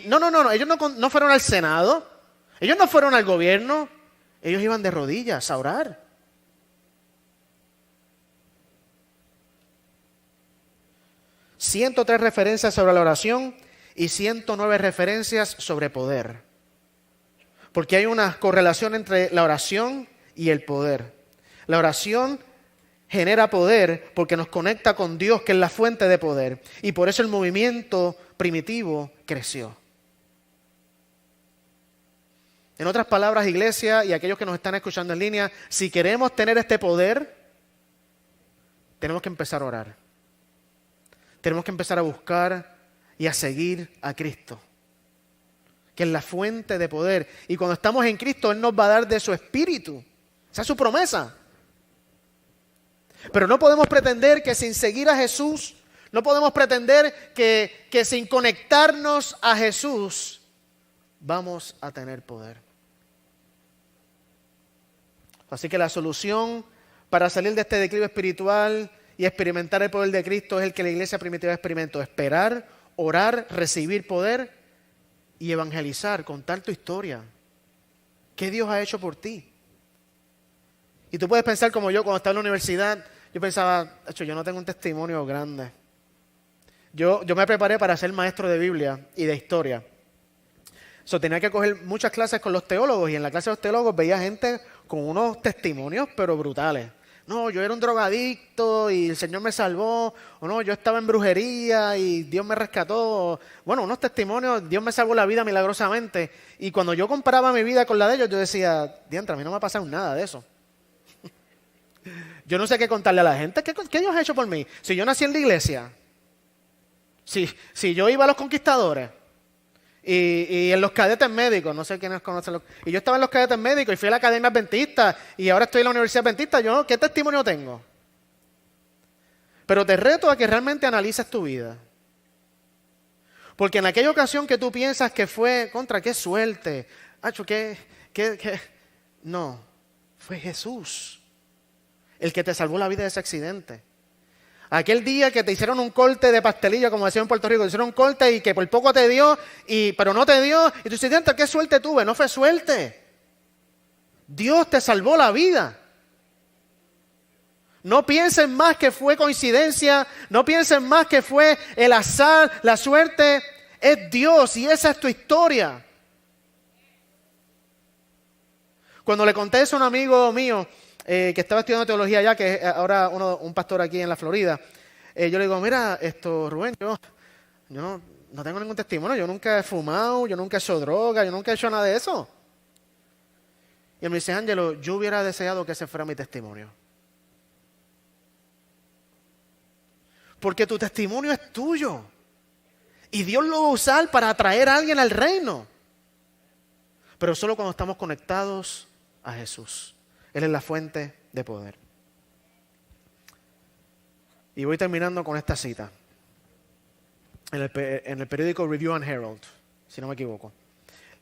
[SPEAKER 1] No, ellos no fueron al Senado, ellos no fueron al gobierno, ellos iban de rodillas a orar. ...103 referencias sobre la oración y 109 referencias sobre poder. Porque hay una correlación entre la oración y el poder. La oración genera poder porque nos conecta con Dios, que es la fuente de poder. Y por eso el movimiento primitivo creció. En otras palabras, iglesia y aquellos que nos están escuchando en línea, si queremos tener este poder, tenemos que empezar a orar. Tenemos que empezar a buscar y a seguir a Cristo, que es la fuente de poder. Y cuando estamos en Cristo, Él nos va a dar de su Espíritu. Esa es su promesa. Pero no podemos pretender que sin seguir a Jesús, no podemos pretender que sin conectarnos a Jesús, vamos a tener poder. Así que la solución para salir de este declive espiritual y experimentar el poder de Cristo es el que la iglesia primitiva experimentó: esperar, orar, recibir poder y evangelizar, contar tu historia. ¿Qué Dios ha hecho por ti? Y tú puedes pensar como yo cuando estaba en la universidad. Yo pensaba, yo no tengo un testimonio grande. Yo me preparé para ser maestro de Biblia y de historia. Tenía que coger muchas clases con los teólogos, y en la clase de los teólogos veía gente con unos testimonios pero brutales. No, yo era un drogadicto y el Señor me salvó. O no, yo estaba en brujería y Dios me rescató. Bueno, unos testimonios, Dios me salvó la vida milagrosamente. Y cuando yo comparaba mi vida con la de ellos, yo decía, diantre, a mí no me ha pasado nada de eso. Yo no sé qué contarle a la gente. ¿Qué Dios ha hecho por mí? Si yo nací en la iglesia, si yo iba a los conquistadores y en los cadetes médicos, no sé quiénes conocen y yo estaba en los cadetes médicos y fui a la academia adventista y ahora estoy en la universidad adventista, ¿yo qué testimonio tengo? Pero te reto a que realmente analices tu vida. Porque en aquella ocasión que tú piensas que fue, qué suerte, no, fue Jesús el que te salvó la vida de ese accidente. Aquel día que te hicieron un corte de pastelillo, como decían en Puerto Rico, te hicieron un corte y que por poco te dio, pero no te dio, y tú dices, qué suerte tuve. No fue suerte. Dios te salvó la vida. No piensen más que fue coincidencia, no piensen más que fue el azar, la suerte. Es Dios y esa es tu historia. Cuando le conté eso a un amigo mío, que estaba estudiando teología allá, que es ahora un pastor aquí en la Florida, yo le digo, mira, Rubén, yo no tengo ningún testimonio, yo nunca he fumado, yo nunca he hecho droga, yo nunca he hecho nada de eso. Y él me dice, Ángelo, yo hubiera deseado que ese fuera mi testimonio. Porque tu testimonio es tuyo. Y Dios lo va a usar para atraer a alguien al reino. Pero solo cuando estamos conectados a Jesús. Él es la fuente de poder. Y voy terminando con esta cita. En el periódico Review and Herald, si no me equivoco.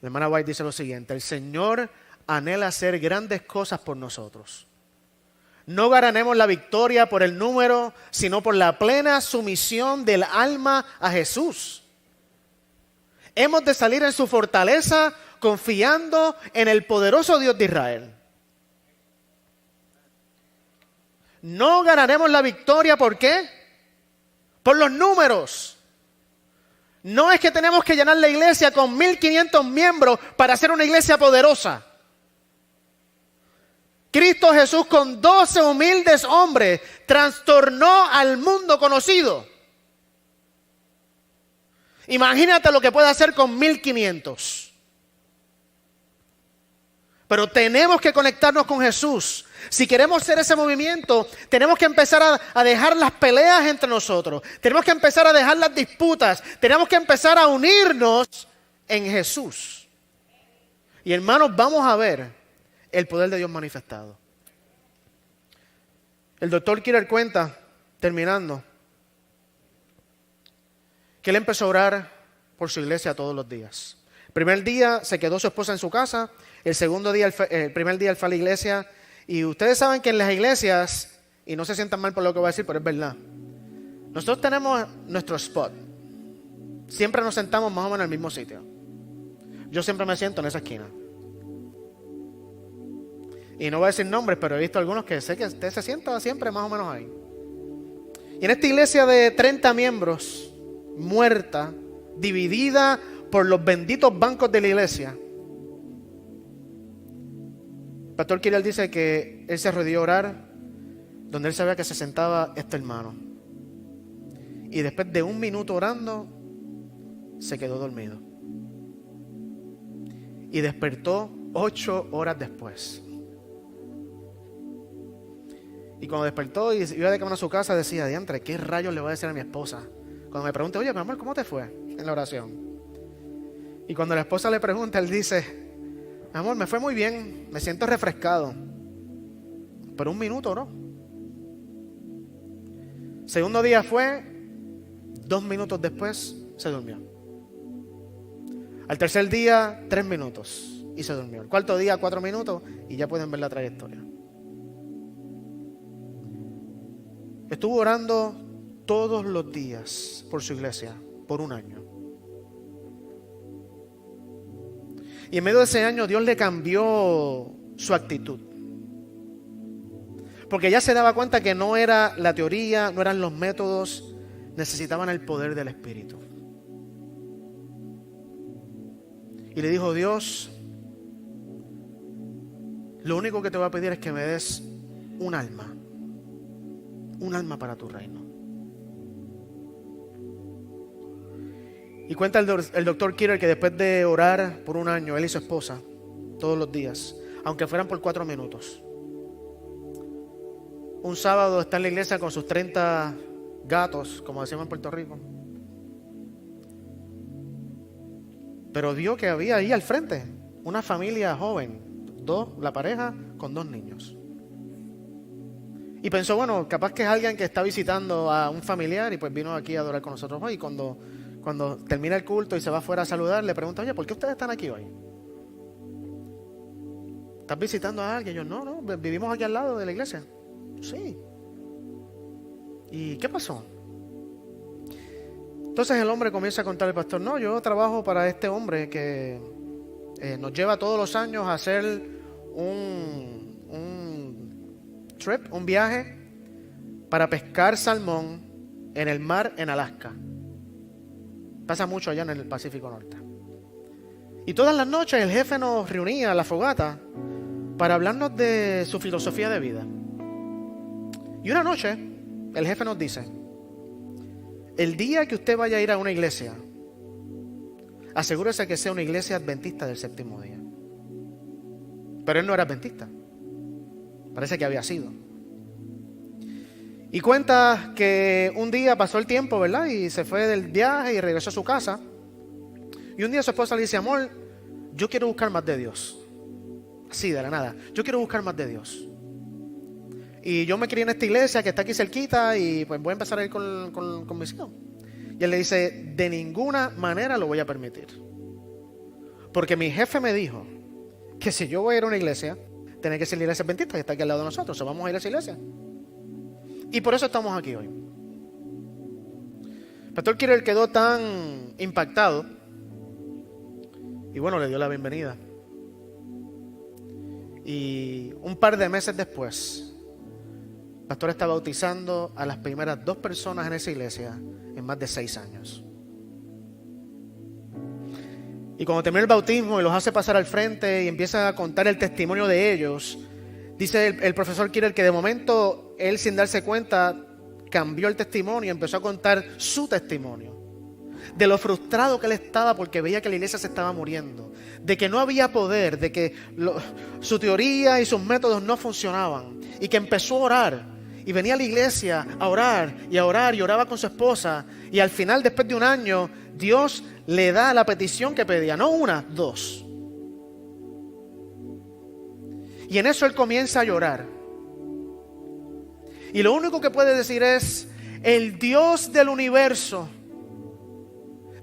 [SPEAKER 1] La hermana White dice lo siguiente: el Señor anhela hacer grandes cosas por nosotros. No ganaremos la victoria por el número, sino por la plena sumisión del alma a Jesús. Hemos de salir en su fortaleza confiando en el poderoso Dios de Israel. No ganaremos la victoria, ¿por qué? Por los números. No es que tenemos que llenar la iglesia con 1,500 miembros para hacer una iglesia poderosa. Cristo Jesús con 12 humildes hombres trastornó al mundo conocido. Imagínate lo que puede hacer con 1,500. Pero tenemos que conectarnos con Jesús. Si queremos hacer ese movimiento, tenemos que empezar a dejar las peleas entre nosotros. Tenemos que empezar a dejar las disputas. Tenemos que empezar a unirnos en Jesús. Y hermanos, vamos a ver el poder de Dios manifestado. El doctor Keeler cuenta, terminando, que él empezó a orar por su iglesia todos los días. El primer día se quedó su esposa en su casa. El segundo día, el primer día él fue a la iglesia. Y ustedes saben que en las iglesias, y no se sientan mal por lo que voy a decir, pero es verdad, nosotros tenemos nuestro spot. Siempre nos sentamos más o menos en el mismo sitio. Yo siempre me siento en esa esquina. Y no voy a decir nombres, pero he visto algunos que sé que usted se sienta siempre más o menos ahí. Y en esta iglesia de 30 miembros, muerta, dividida por los benditos bancos de la iglesia, el pastor Keeler dice que él se arrodilló a orar donde él sabía que se sentaba este hermano. Y después de 1 minuto orando, se quedó dormido. Y despertó 8 horas después. Y cuando despertó y iba de camino a su casa, decía, diantre, ¿qué rayos le voy a decir a mi esposa? Cuando me pregunté, oye, mi amor, ¿cómo te fue en la oración? Y cuando la esposa le pregunta, él dice, amor, me fue muy bien, me siento refrescado. Pero 1 minuto, ¿no? Segundo día fue, 2 minutos después, se durmió. Al tercer día, 3 minutos y se durmió. El cuarto día, 4 minutos y ya pueden ver la trayectoria. Estuvo orando todos los días por su iglesia, por 1 año. Y en medio de ese año Dios le cambió su actitud. Porque ya se daba cuenta que no era la teoría, no eran los métodos, necesitaban el poder del Espíritu. Y le dijo, Dios, lo único que te voy a pedir es que me des un alma para tu reino. Y cuenta el doctor Keeler que después de orar por 1 año, él y su esposa, todos los días, aunque fueran por 4 minutos, un sábado está en la iglesia con sus 30 gatos, como decimos en Puerto Rico, pero vio que había ahí al frente una familia joven, la pareja con 2 niños. Y pensó, bueno, capaz que es alguien que está visitando a un familiar y pues vino aquí a adorar con nosotros hoy. Y cuando termina el culto y se va afuera a saludar, le pregunta, oye, ¿por qué ustedes están aquí hoy? ¿Estás visitando a alguien? Yo, no, vivimos aquí al lado de la iglesia. Sí. ¿Y qué pasó? Entonces el hombre comienza a contarle al pastor, no, yo trabajo para este hombre que nos lleva todos los años a hacer un trip, un viaje para pescar salmón en el mar en Alaska. Pasa mucho allá en el Pacífico Norte. Y todas las noches el jefe nos reunía a la fogata para hablarnos de su filosofía de vida. Y una noche el jefe nos dice, el día que usted vaya a ir a una iglesia, asegúrese que sea una iglesia adventista del 7º día. Pero él no era adventista. Parece que había sido. Y cuenta que un día pasó el tiempo, ¿verdad? Y se fue del viaje y regresó a su casa. Y un día su esposa le dice, amor, yo quiero buscar más de Dios. Así, de la nada. Yo quiero buscar más de Dios. Y yo me crié en esta iglesia que está aquí cerquita y pues voy a empezar a ir con mis hijos. Y él le dice, de ninguna manera lo voy a permitir. Porque mi jefe me dijo que si yo voy a ir a una iglesia, tiene que ser la iglesia adventista que está aquí al lado de nosotros. O sea, vamos a ir a esa iglesia. Y por eso estamos aquí hoy. El pastor Keeler quedó tan impactado Y bueno, le dio la bienvenida. Y un par de meses después, el pastor está bautizando a las primeras 2 personas en esa iglesia en más de 6 años. Y cuando termina el bautismo y los hace pasar al frente y empieza a contar el testimonio de ellos, dice el profesor Killer que de momento él, sin darse cuenta, cambió el testimonio y empezó a contar su testimonio. De lo frustrado que él estaba porque veía que la iglesia se estaba muriendo, de que no había poder, de que su teoría y sus métodos no funcionaban, y que empezó a orar y venía a la iglesia a orar y oraba con su esposa, y al final, después de un año, Dios le da la petición que pedía, no una, 2. Y en eso él comienza a llorar, y lo único que puede decir es: el Dios del universo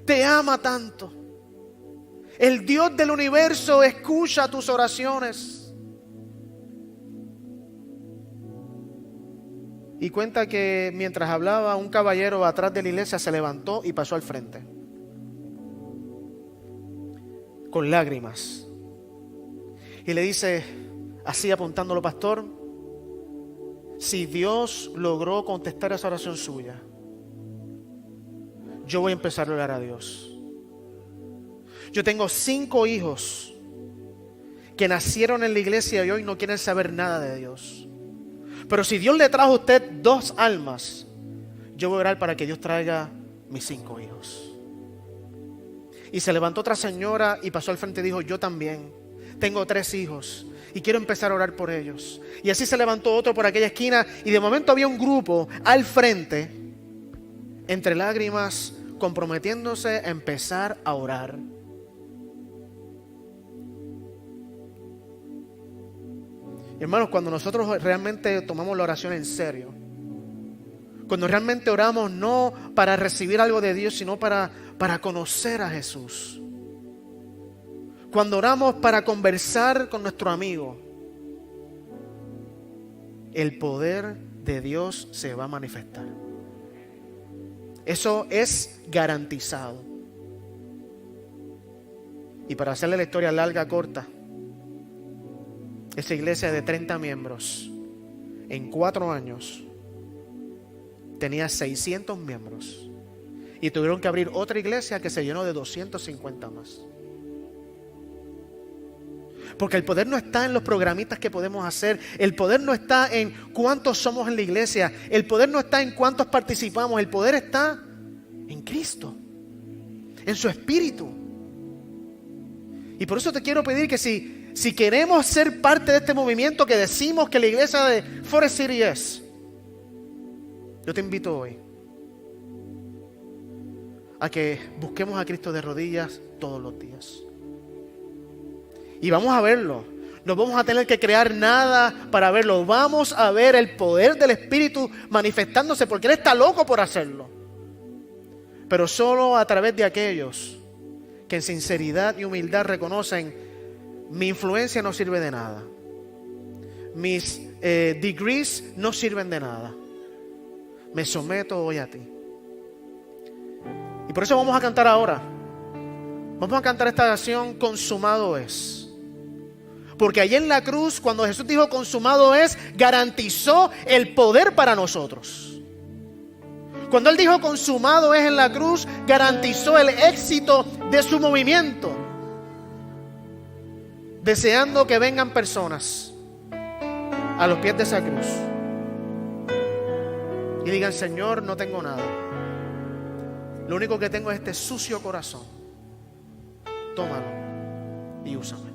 [SPEAKER 1] te ama tanto. El Dios del universo escucha tus oraciones. Y cuenta que mientras hablaba, un caballero atrás de la iglesia se levantó y pasó al frente, con lágrimas. Y le dice, así apuntándolo, pastor, si Dios logró contestar esa oración suya, yo voy a empezar a orar a Dios. Yo tengo 5 hijos que nacieron en la iglesia y hoy no quieren saber nada de Dios. Pero si Dios le trajo a usted 2 almas, yo voy a orar para que Dios traiga mis 5 hijos. Y se levantó otra señora y pasó al frente y dijo, yo también tengo 3 hijos y quiero empezar a orar por ellos. Y así se levantó otro por aquella esquina y de momento había un grupo al frente, entre lágrimas, comprometiéndose a empezar a orar. Hermanos, cuando nosotros realmente tomamos la oración en serio, cuando realmente oramos no para recibir algo de Dios, sino para conocer a Jesús, cuando oramos para conversar con nuestro amigo, el poder de Dios se va a manifestar. Eso es garantizado. Y para hacerle la historia larga, corta, esa iglesia de 30 miembros, en 4 años, tenía 600 miembros. Y tuvieron que abrir otra iglesia que se llenó de 250 más. Porque el poder no está en los programitas que podemos hacer. El poder no está en cuántos somos en la iglesia. El poder no está en cuántos participamos. El poder está en Cristo, en su Espíritu. Y por eso te quiero pedir que si queremos ser parte de este movimiento que decimos que la iglesia de Forest City es, yo te invito hoy a que busquemos a Cristo de rodillas todos los días. Y vamos a verlo. No vamos a tener que crear nada para verlo. Vamos a ver el poder del Espíritu manifestándose porque Él está loco por hacerlo. Pero solo a través de aquellos que en sinceridad y humildad reconocen: mi influencia no sirve de nada. Mis degrees no sirven de nada. Me someto hoy a ti. Y por eso vamos a cantar ahora. Vamos a cantar esta canción, Consumado es. Porque allí en la cruz, cuando Jesús dijo consumado es, garantizó el poder para nosotros. Cuando Él dijo consumado es en la cruz, garantizó el éxito de su movimiento. Deseando que vengan personas a los pies de esa cruz y digan: Señor, no tengo nada. Lo único que tengo es este sucio corazón. Tómalo y úsame.